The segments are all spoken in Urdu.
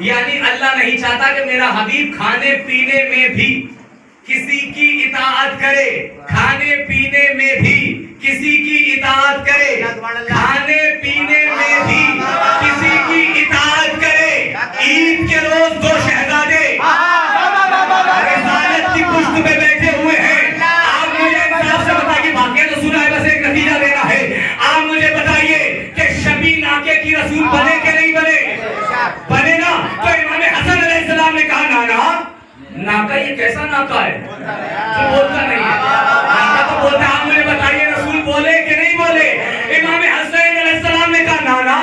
یعنی اللہ نہیں چاہتا کہ میرا حبیب کھانے پینے میں بھی کسی کی اطاعت کرے، کھانے پینے میں بھی کسی کی اطاعت کرے، کھانے پینے میں بھی کسی کی اطاعت کرے۔ عید کے روز دو شہزادے رسالت کی پشت پہ بیٹھے ہوئے ہیں۔ آپ مجھے انصاف سے بتائیے، واقعہ تو سنا ہے، بس ایک نتیجہ دینا ہے۔ آپ مجھے بتائیے کہ شبی ناکے کی رسول بنے کہ نہیں بنے؟ بنے نا؟ تو امام حسن علیہ السلام نے کہا نانا ناکا یہ کیسا ناکا ہے جو بولتا نہیں ہے؟ ناکا تو بولتا ہے۔ آپ مجھے بتائیے رسول بولے کہ نہیں بولے؟ امام حسین علیہ السلام نے کہا نانا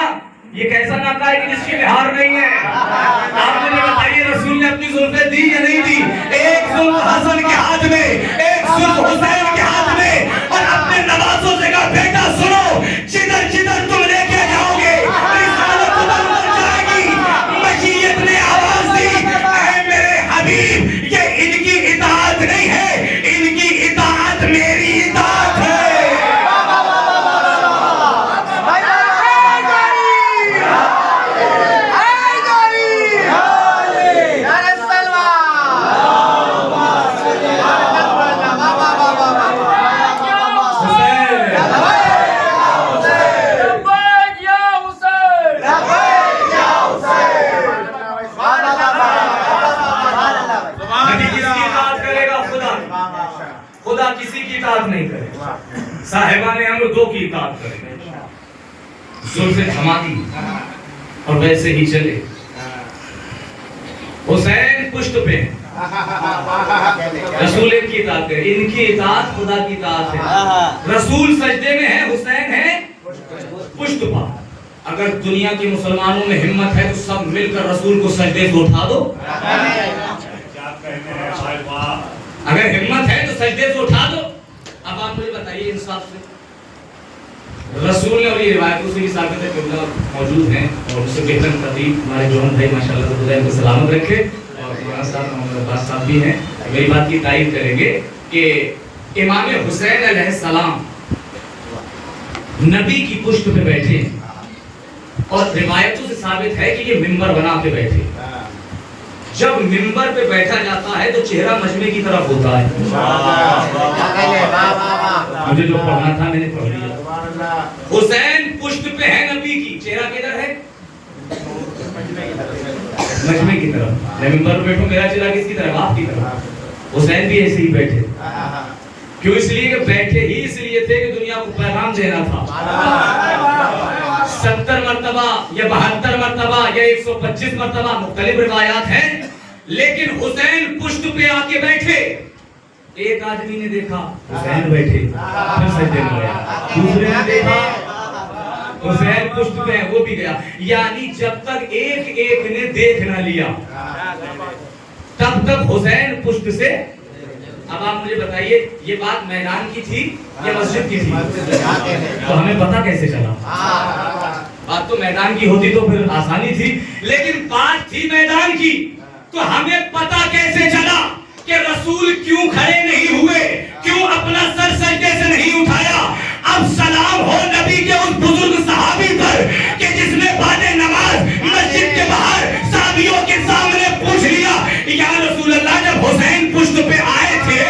یہ کیسا ناکا ہے کہ جس کی لہار نہیں ہے؟ آپ مجھے بتائیے رسول نے اپنی زلفیں دی یا نہیں دی؟ ایک زلف حسن کے ہاتھ میں، ایک زلف حسین کے ہاتھ میں، اور اپنے نوازوں سے کہا بیٹا سنو، جدھر جدھر تم لے کے جاؤ گے رسالت ادھر بن جائے گی۔ مشیت نے آواز دی اے میرے حبیب، یہ ان کی اطاعت نہیں ہے، ان کی اطاعت میری اطاعت ہے۔ خدا کسی کی اطاعت نہیں کرے، صاحبان امر دو کی اطاعت کرے، زلفیں تھما دی اور ویسے ہی چلے۔ حسین پشت پہ رسول کی اطاعت کرے، ان کی اطاعت خدا کی اطاعت ہے۔ رسول سجدے میں ہے، حسین ہے پشت پا۔ اگر دنیا کے مسلمانوں میں ہمت ہے تو سب مل کر رسول کو سجدے سے اٹھا دو۔ اگر ہمت ہے تو سجدے سے اٹھا دو۔ اب آپ مجھے بتائیے انصاف سے، رسول نے، اور یہ روایتوں سے بھی ثابت ہے کہ اللہ موجود ہیں اور اس سے بہتر تقریب ہمارے جوہن بھائی ماشاءاللہ سے خدا ان کو سلامت رکھے، اور مولانا صاحب محمد عباس صاحب بھی ہیں، میری بات کی تائید کریں گے کہ امام حسین علیہ السلام نبی کی پشت پہ بیٹھے اور روایتوں سے ثابت ہے کہ یہ منبر بنا کے بیٹھے۔ جب منبر پہ بیٹھا جاتا ہے تو چہرہ مجمع کی طرف ہوتا ہے۔ مجھے جو پڑھنا تھا میں نے پڑھ لیا۔ حسین پشت پہ ہے نبی کی، چہرہ کدھر ہے؟ مجمع کی طرف۔ میں منبر پہ بیٹھوں، میرا چہرہ کس کی طرف؟ آپ کی طرف۔ حسین بھی ایسے ہی بیٹھے۔ کیوں؟ اس لیے کہ بیٹھے ہی اس لیے تھے کہ دنیا کو پیغام دینا تھا۔ 70 مرتبہ یا 72 مرتبہ یا 125 مرتبہ، مختلف روایات ہیں، لیکن حسین پشت پہ آ کے بیٹھے۔ ایک آدمی نے دیکھا حسین بیٹھے، پھر سجدے میں گیا۔ دوسرے نے دیکھا حسین پشت پہ ہے، وہ بھی گیا۔ یعنی جب تک ایک ایک نے دیکھ نہ لیا تب تک حسین پشت سے۔ اب آپ مجھے بتائیے یہ بات میدان کی تھی یا مسجد کی تھی؟ تو ہمیں پتہ کیسے چلا؟ بات تو میدان کی ہوتی تو پھر آسانی تھی، لیکن بات تھی میدان کی، تو ہمیں پتہ کیسے چلا کہ رسول کیوں کھڑے نہیں ہوئے، کیوں اپنا سر سجدے سے نہیں اٹھایا؟ اب سلام ہو نبی کے اس بزرگ صحابی پر کہ جس نے بعد نماز مسجد کے باہر صحابیوں کے سامنے پوچھ لیا یا رسول اللہ جب حسین پشت پہ آئے تھے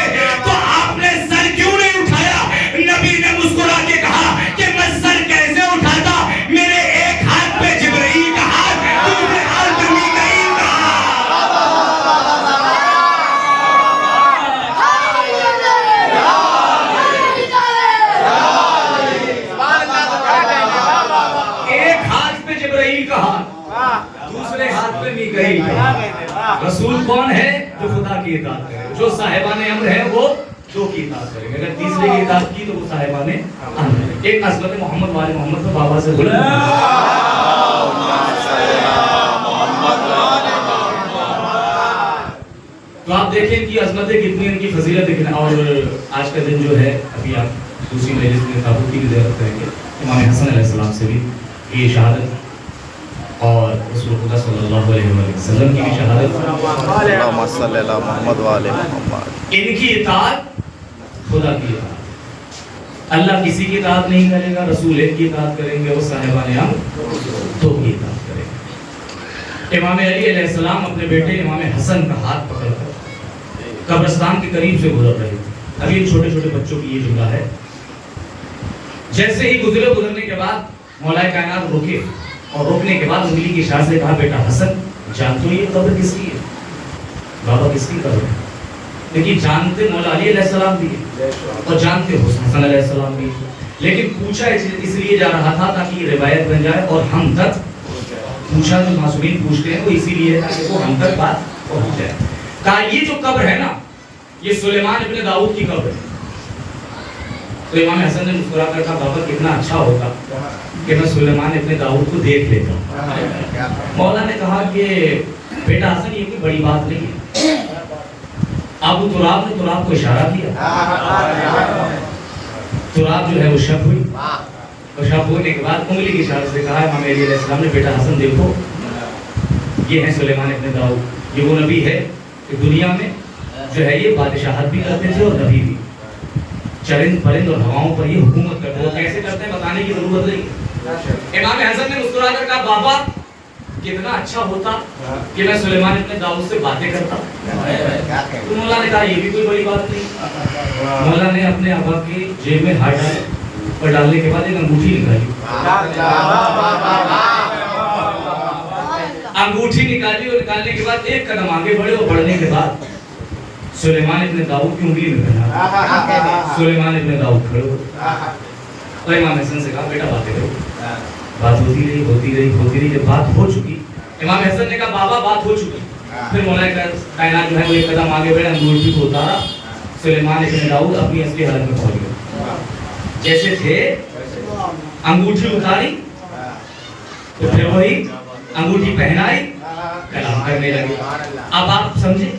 تو آپ نے سر کیوں نہیں اٹھایا؟ نبی نے مسکرا کے کہا کہ میں سر کیسے اٹھاتا، میرے ایک ہاتھ پہ جبرائیل کا ہاتھ، دوسرے ہاتھ پہ میکائیل کا ایک ہاتھ پہ جبرائیل کا ہاتھ، دوسرے ہاتھ پہ میکائیل کا ہاتھ۔ رسول کون ہے؟ جو خدا کی اطاعت کرے، جو صاحبان امر ہے وہ دو کی اطاعت کریں گے۔ اگر تیسرے کی اطاعت کی تو وہ صاحبان امر۔ ایک عظمت محمد والے محمد سے بابا سے بلند تو آپ دیکھیں ان کی عظمتیں کتنی، ان کی فضیلت کتنی۔ اور آج کا دن جو ہے، ابھی آپ دوسری مجلس میں تابوت کی بھی زیارت کریں گے امام حسن علیہ السلام سے بھی، یہ شہادت اور رسول خدا صلی اللہ علیہ وسلم کی بھی شہادت، اللہم صلی علی محمد و آل محمد۔ ان کی اطاعت خدا کی اطاعت، اللہ کسی کی اطاعت نہیں کرے گا، رسول ایک کی اطاعت کریں گے، وہ صاحبان امر دو کی اطاعت کریں گے۔ امام علی علیہ السلام اپنے بیٹے امام حسن کا ہاتھ پکڑ کر قبرستان کے قریب سے گزر رہے تھے. ابھی ان چھوٹے چھوٹے بچوں کی یہ جملہ ہے. جیسے ہی گزرنے کے بعد مولا کائنات روکے اور روکنے کے بعد انگلی کی اشارے سے کہا بیٹا حسن جانتے ہو یہ قبر کس کی ہے؟ بابا کس کی قبر ہے؟ لیکن جانتے مولا علی علیہ السلام بھی ہے اور جانتے حسن علیہ السلام بھی ہے. لیکن پوچھا اس لیے جا رہا تھا تاکہ یہ روایت بن جائے اور ہم تک پوچھا جو معصومین پوچھتے ہیں وہ اسی لیے تاکہ وہ ہم تک بات پہنچ جائے. کہا یہ جو قبر ہے نا یہ سلیمان ابن داؤد کی قبر ہے. تو امام حسن نے مسکرا کر کہا بابا کتنا اچھا ہوتا کہ میں سلیمان ابن داؤد کو دیکھ لیتا. مولا نے کہا کہ بیٹا حسن یہ کوئی بڑی بات نہیں ہے. ابو تراب نے تراب کو اشارہ کیا. تراب جو ہے وہ شب ہوئی اور شب ہونے کے بعد انگلی کی اشارے سے کہا امام علی علیہ السلام نے بیٹا حسن دیکھو یہ ہے سلیمان ابن داؤد. یہ وہ نبی ہے کہ دنیا میں جو ہے یہ بادشاہت بھی کرتے تھے اور نبی بھی. چرند پرند اور ہواؤں پر یہ حکومت کرتے ہیں. وہ کیسے کرتے ہیں بتانے کی ضرورت نہیں. امام حسن نے مسکرا کر کہا بابا کتنا اچھا ہوتا کہ میں سلیمان ابن داؤد سے باتیں کرتا. تو مولا نے کہا یہ بھی کوئی بڑی بات نہیں. مولا نے اپنے ابا کی جیب میں ہاتھ ڈالا اور ڈالنے کے بعد ایک انگوٹھی نکالی. انگوٹھی نکالی اور نکالنے کے بعد ایک قدم آگے بڑھے اور بڑھنے کے بعد سلیمان ابن داؤد کی انگلی میں پہنا. سلیمان ابن داؤد کھڑے ہو اور امام حسن سے کہا بیٹا باتیں کرو. بات ہوتی رہی. جب بات ہو چکی امام حسن نے کہا بابا بات ہو چکی. پھر مولا کائنات جو ہے وہ ایک قدم آگے بڑھے انگوٹھی کو اتارا. سلیمان ابن داؤد اپنی اصلی حالت میں پہنچ گئے. جیسے تھے انگوٹھی اتاری تو پھر وہی انگوٹھی پہنائی کلام کرنے لگے. اب آپ سمجھیں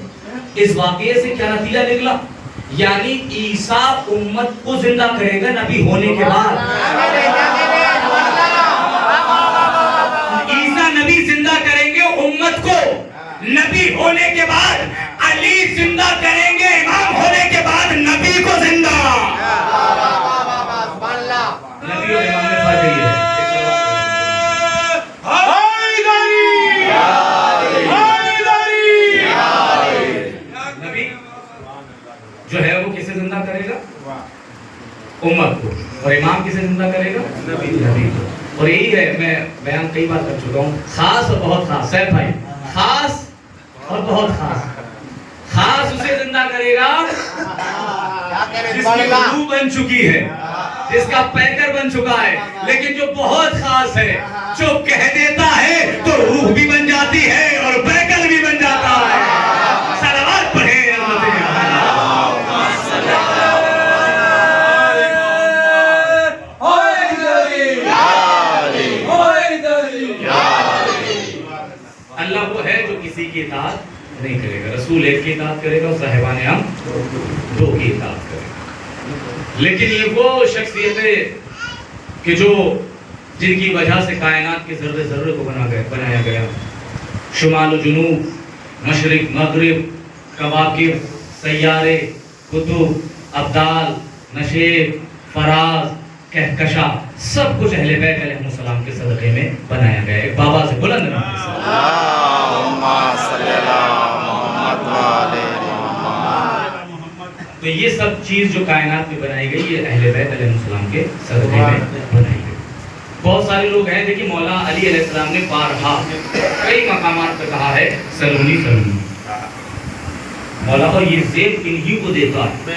اس واقعے سے کیا نتیجہ نکلا؟ یعنی عیسیٰ امت کو زندہ کرے گا نبی ہونے کے بعد. عیسیٰ نبی زندہ کریں گے امت کو نبی ہونے کے بعد. علی زندہ کریں گے امام ہونے کے بعد نبی کو زندہ. نبی اور امام میں فرق یہ ہے. جو ہے وہ کسے زندہ کرے گا؟ امت کو. اور امام کسے زندہ کرے گا؟ نبی کو. اور یہی ہے میں بیان کئی بار کر چکا ہوں. خاص اور بہت خاص. سیف بھائی خاص اور بہت خاص. خاص اسے زندہ کرے گا جس کی روح بن چکی ہے, جس کا پیکر بن چکا ہے. لیکن جو بہت خاص ہے جو کہہ دیتا ہے تو روح بھی بن جاتی ہے اور پیکر بھی بن جاتا ہے. صلوات پڑھیں. اللہ وہ ہے جو کسی کی اطاعت نہیں کرے گا. رسول ایک کی اطاعت کرے گا اور صاحبان ہم دو کی اطاعت کرے گا. لیکن یہ وہ شخصیت ہے کہ جو جن کی وجہ سے کائنات کے ذرے ذرے کو بنایا گیا. شمال و جنوب, مشرق مغرب, کواکب, سیارے, کتب, ابدال, نشیب, فراز, کہکشاں, سب کچھ اہل بیت علیہ السلام کے صدقے میں بنایا گیا. ایک بابا سے بلند تو یہ سب چیز جو کائنات میں بنائی گئی یہ اہل بیت علیہ السلام کے صدقے میں بنائی گئی. بہت سارے لوگ ہیں دیکھیں مولا علی علیہ السلام نے بارہا کئی مقامات پہ کہا ہے سلونی سلونی. مولا کو یہ زیب انہی کو دیتا ہے.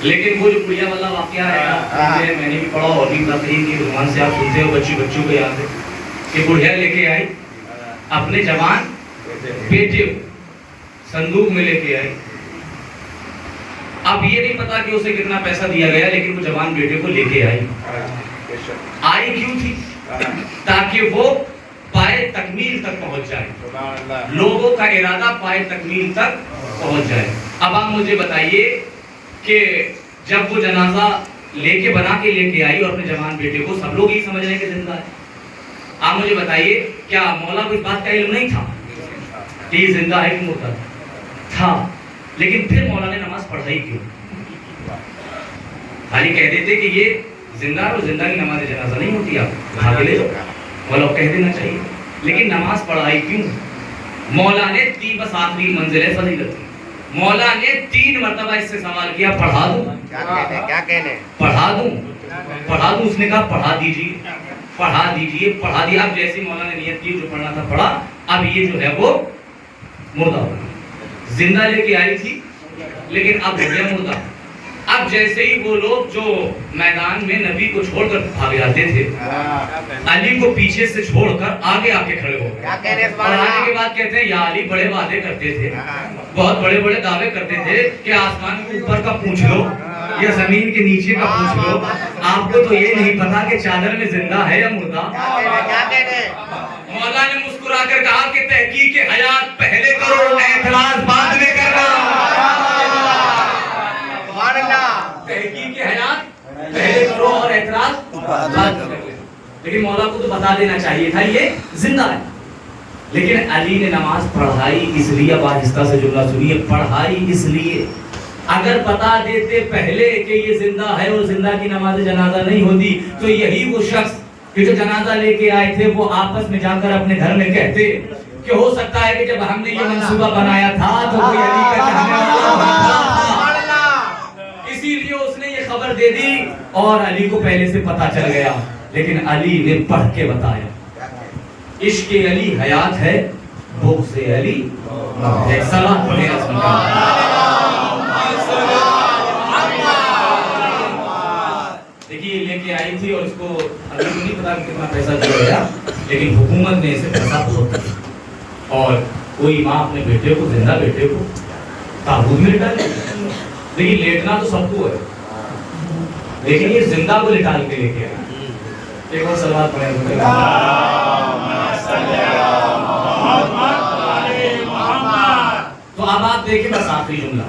لیکن وہ جو پڑیا والا واقعہ ہے میں نے بھی پڑھا اور بھی تقریر کی زبان سے آپ سنتے ہو, بچوں کو یاد ہے کہ بڑھیا لے کے آئی اپنے جوان بیٹے صندوق میں لے کے آئی. اب یہ نہیں پتا کہ اسے کتنا پیسہ دیا گیا لیکن وہ جوان بیٹے کو لے کے آئی کیوں تھی؟ تاکہ وہ پائے تکمیل تک پہنچ جائے, لوگوں کا ارادہ پائے تکمیل تک پہنچ جائے. اب آپ مجھے بتائیے کہ جب وہ جنازہ لے کے بنا کے لے کے آئی اور اپنے جوان بیٹے کو, سب لوگ یہ سمجھ رہے ہیں کہ زندہ ہے. آپ مجھے بتائیے کیا مولا کو اس بات کا علم نہیں تھا کہ یہ زندہ ہے کہ مردہ تھا؟ لیکن پھر مولا نے نماز پڑھائی کیوں؟ خالی کہہ دیتے کہ یہ زندہ ہے اور زندہ کی نماز جنازہ نہیں ہوتی, آپ اٹھا کے لے جاؤ. مولا کو کہہ دینا چاہیے لیکن نماز پڑھائی کیوں؟ مولا نے تین بس آخری منزل ہے فضیلت کی، مولا نے 3 مرتبہ اس سے سوال کیا پڑھا دوں؟ کیا کہنے پڑھا دوں؟ پڑھا دوں؟ اس نے کہا پڑھا دیجیے، پڑھا دیجیے، پڑھا دیا۔ اب جیسی مولا نے نیت کی جو پڑھنا تھا پڑھا، اب یہ جو ہے وہ مردہ ہو گیا، زندہ لے کے آئی تھی لیکن اب ہو گیا مردہ۔ اب جیسے ہی وہ لوگ جو میدان میں نبی کو چھوڑ کر بھاگ جاتے تھے، علی کو پیچھے سے چھوڑ کر آگے آ کے کھڑے ہو گئے، اور آنے کے بعد کہتے ہیں یا علی بڑے وعدے کرتے تھے، بہت بڑے بڑے دعوے کرتے تھے کہ آسمان کے اوپر کا پوچھ لو یا زمین کے نیچے کا پوچھ لو، آپ کو تو یہ نہیں پتا کہ چادر میں زندہ ہے یا مردہ۔ مولا نے مسکرا کر کہا کہ تحقیق حیات پہلے کرو، اعتراض بعد میں کرنا۔ تحقیق حیات پہلے کرو اور اعتراض بعد میں کرنا۔ لیکن مولا کو تو بتا دینا چاہیے تھا یہ زندہ ہے، لیکن علی نے نماز پڑھائی اس لیے، اب آہستہ سے جملہ سنیے، پڑھائی اس لیے، اگر بتا دیتے پہلے کہ یہ زندہ ہے اور زندہ کی نماز جنازہ نہیں ہوتی تو یہی وہ شخص کہ جو جنازہ لے کے آئے تھے وہ آپس میں جا کر اپنے گھر میں کہتے کہ ہو سکتا ہے کہ جب ہم نے یہ منصوبہ بنایا تھا تو کوئی علی کا چاہنے والا تھا، اسی لیے اس نے یہ خبر دے دی اور علی کو پہلے سے پتا چل گیا۔ لیکن علی نے پڑھ کے بتایا، عشق علی حیات ہے، بغض علی موت ہے۔ صلاۃ پڑھیں رسول اللہ۔ دیکھیے لے کے آئی تھی اور اس کو ابھی تو نہیں پتا کتنا پیسہ دیا گیا، لیکن حکومت نے اسے پیسہ بہت دیا، اور کوئی ماں اپنے بیٹے کو، زندہ بیٹے کو تابوت میں لٹا لے۔ دیکھیے لیٹنا تو سب کو ہے، لیکن یہ زندہ کو لٹال کے لے کے آیا۔ ایک اور صلوات پڑھیں۔ تو اب آپ دیکھیں بس آخری جملہ،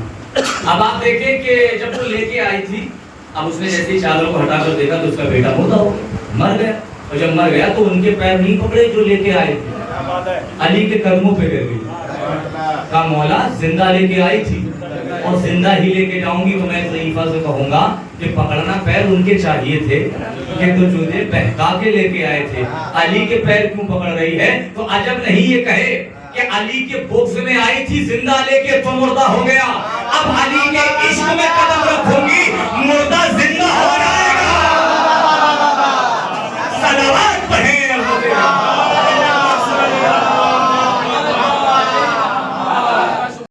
اب آپ دیکھیں کہ جب وہ لے کے آئی تھی، اب اس نے جیسے چادروں کو ہٹا کر دیکھا تو اس کا بیٹا مردہ ہو گیا، مر گیا، اور جب مر گیا تو ان کے پیر نہیں پکڑے جو لے کے آئے تھے، علی کے قدموں پہ گر گئی۔ کہا مولا زندہ لے کے آئی تھی اور زندہ ہی لے کے جاؤں گی تو میں ضعیفہ سے کہوں گا کہ پکڑنا پیر ان کے چاہیے تھے کہ تو تجھے بہکا کے لے کے آئے تھے، علی کے پیر کیوں پکڑ رہی ہے؟ تو عجب نہیں یہ کہے کہ علی کے بغض میں آئی تھی، زندہ لے کے تو مردہ ہو گیا۔ اب علی کے عشق